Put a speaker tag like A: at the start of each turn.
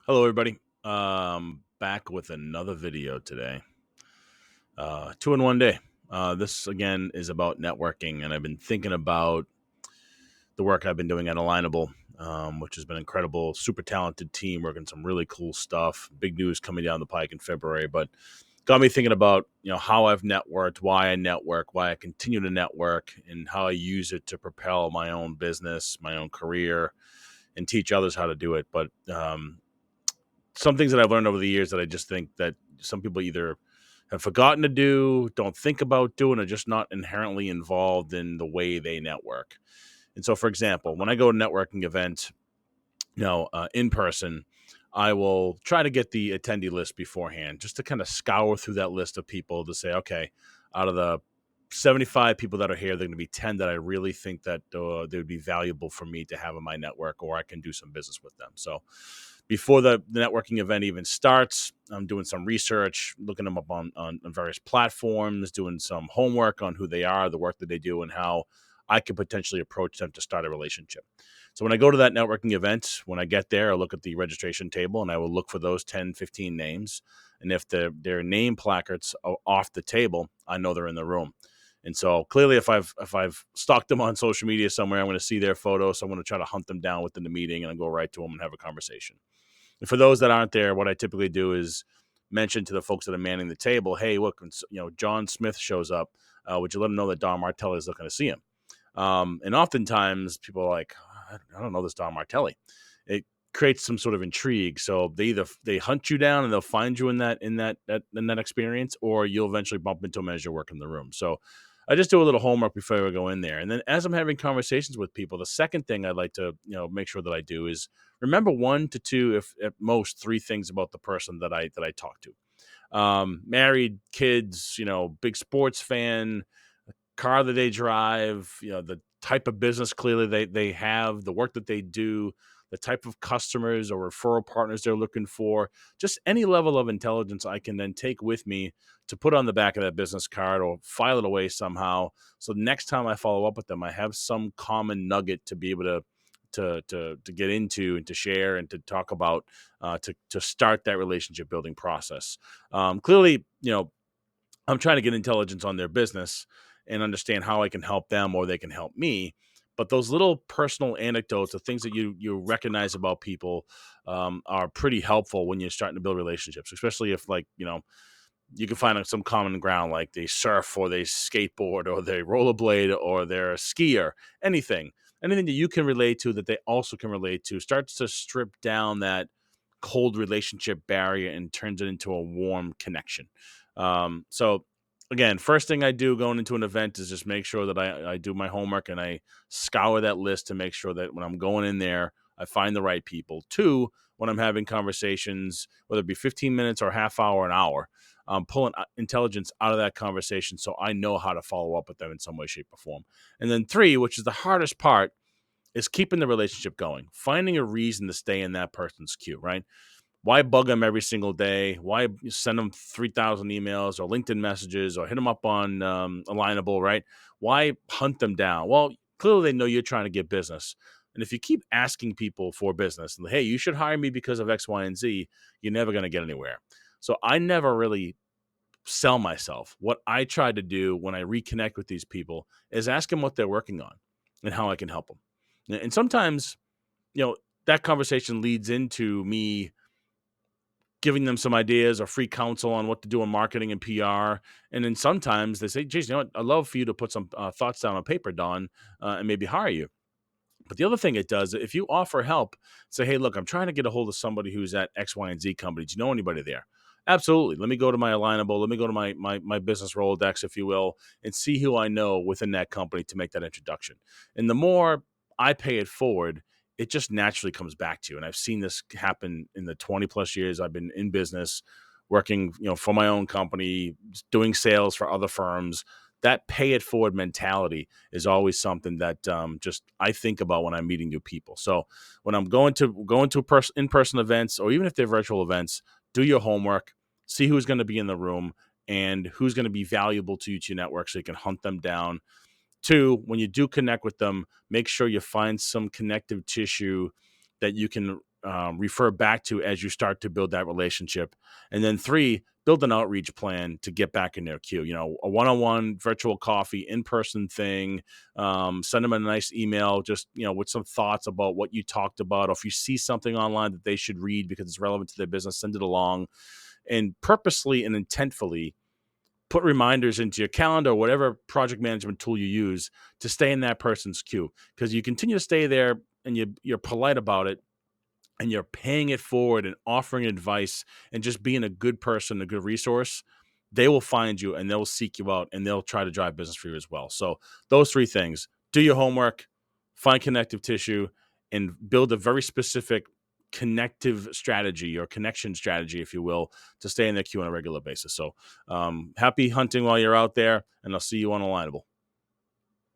A: Hello, everybody. Back with another video today. Two in one day. This again is about networking, and I've been thinking about the work I've been doing at Alignable, which has been incredible. Super talented team working some really cool stuff. Big news coming down the pike in February, but got me thinking about how I've networked, why I network, why I continue to network, and how I use it to propel my own business, my own career, and teach others how to do it. But some things that I've learned over the years that I just think that some people either have forgotten to do, don't think about doing, or just not inherently involved in the way they network. And so, for example, when I go to networking events, in person, I will try to get the attendee list beforehand, just to kind of scour through that list of people to say, okay, out of the 75 people that are here, there are going to be 10 that I really think that they would be valuable for me to have in my network, or I can do some business with them. So before the networking event even starts, I'm doing some research, looking them up on various platforms, doing some homework on who they are, the work that they do, and how I could potentially approach them to start a relationship. So when I go to that networking event, when I get there, I look at the registration table and I will look for those 10, 15 names. And if their name placards are off the table, I know they're in the room. And so clearly, if I've stalked them on social media somewhere, I'm going to see their photos. So I'm going to try to hunt them down within the meeting and I'll go right to them and have a conversation. And for those that aren't there, what I typically do is mention to the folks that are manning the table, hey, look, John Smith shows up. Would you let him know that Don Martelli is looking to see him? And oftentimes people are like, I don't know this Don Martelli. It creates some sort of intrigue. So they hunt you down and they'll find you in that experience, or you'll eventually bump into them as you're working the room. So I just do a little homework before I go in there. And then as I'm having conversations with people, the second thing I'd like to, make sure that I do is remember one to two, if at most three things about the person that I talk to. Married, kids, big sports fan, car that they drive, the type of business clearly they have, the work that they do, the type of customers or referral partners they're looking for, just any level of intelligence I can then take with me to put on the back of that business card or file it away somehow. So next time I follow up with them, I have some common nugget to be able to get into and to share and to talk about, to start that relationship building process. Clearly, I'm trying to get intelligence on their business and understand how I can help them or they can help me. But those little personal anecdotes, the things that you recognize about people, are pretty helpful when you're starting to build relationships, especially if, like, you can find some common ground, like they surf or they skateboard or they rollerblade or they're a skier, anything, anything that you can relate to that they also can relate to starts to strip down that cold relationship barrier and turns it into a warm connection. So again, first thing I do going into an event is just make sure that I do my homework and I scour that list to make sure that when I'm going in there, I find the right people. Two, when I'm having conversations, whether it be 15 minutes or half hour, an hour, pulling intelligence out of that conversation so I know how to follow up with them in some way, shape, or form. And then three, which is the hardest part, is keeping the relationship going, finding a reason to stay in that person's queue, right? Why bug them every single day? Why send them 3,000 emails or LinkedIn messages or hit them up on Alignable, right? Why hunt them down? Well, clearly they know you're trying to get business. And if you keep asking people for business, and hey, you should hire me because of X, Y, and Z, you're never going to get anywhere. So I never really sell myself. What I try to do when I reconnect with these people is ask them what they're working on and how I can help them. And sometimes, you know, that conversation leads into me giving them some ideas or free counsel on what to do in marketing and PR. And then sometimes they say, Jason, I'd love for you to put some thoughts down on paper, Don, and maybe hire you. But the other thing it does, if you offer help, say, hey, look, I'm trying to get a hold of somebody who's at X, Y, and Z company. Do you know anybody there? Absolutely. Let me go to my Alignable. Let me go to my business Rolodex, if you will, and see who I know within that company to make that introduction. And the more I pay it forward, it just naturally comes back to you. And I've seen this happen in the 20 plus years I've been in business, working, for my own company, doing sales for other firms. That pay it forward mentality is always something that, just I think about when I'm meeting new people. So when I'm going to in-person events, or even if they're virtual events, do your homework, see who's going to be in the room and who's going to be valuable to you to your network so you can hunt them down. Two, when you do connect with them, make sure you find some connective tissue that you can refer back to as you start to build that relationship. And then 3, build an outreach plan to get back in their queue. A one-on-one virtual coffee, in-person thing. Send them a nice email, just with some thoughts about what you talked about. Or if you see something online that they should read because it's relevant to their business, send it along. And purposely and intentfully put reminders into your calendar or whatever project management tool you use to stay in that person's queue. Because you continue to stay there and you're polite about it, and you're paying it forward and offering advice and just being a good person, a good resource, they will find you and they'll seek you out and they'll try to drive business for you as well. So those 3 things: do your homework, find connective tissue, and build a very specific connective strategy or connection strategy, if you will, to stay in the queue on a regular basis. So happy hunting while you're out there, and I'll see you on Alignable.